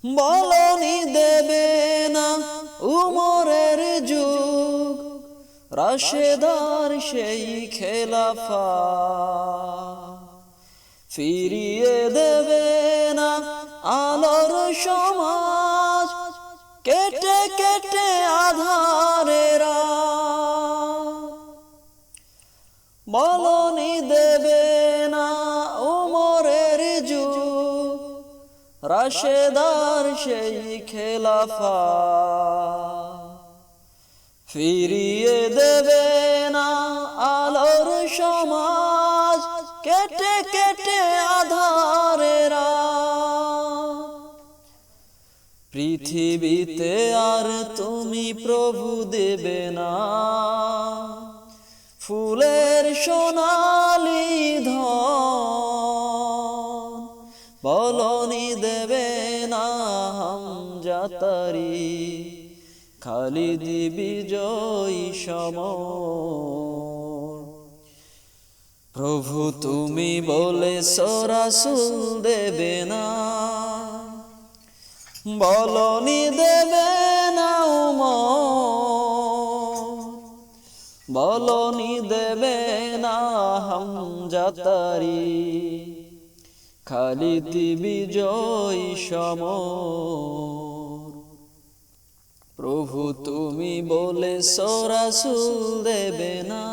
বলনি দেবে না উমরের যুগ, রাশেদার সেই খেলাফা ফিরিয়ে দেবে না আলোর সমাজ, কেটে কেটে আধারেরা। বলনি দেবে না উমরের যুগ, রাশেদার সেই খেলাফা ফিরিয়ে দেবে না আলোর সমাজ, কেটে কেটে আধারেরা। পৃথিবীতে আর তুমি প্রভু দেবে না ফুলের সোনালি ধন, বলনি দেবে না হামজাতারি খালিদ বিজয়ী সমর। প্রভু তুমি বলেছ রাসূল দেবে না, বলনি দেবে না উমর, বলনি দেবে না হামজাতারি খালিদ বিজয়ী সমর। প্রভু তুমি বলেছ রাসূল দেবে না।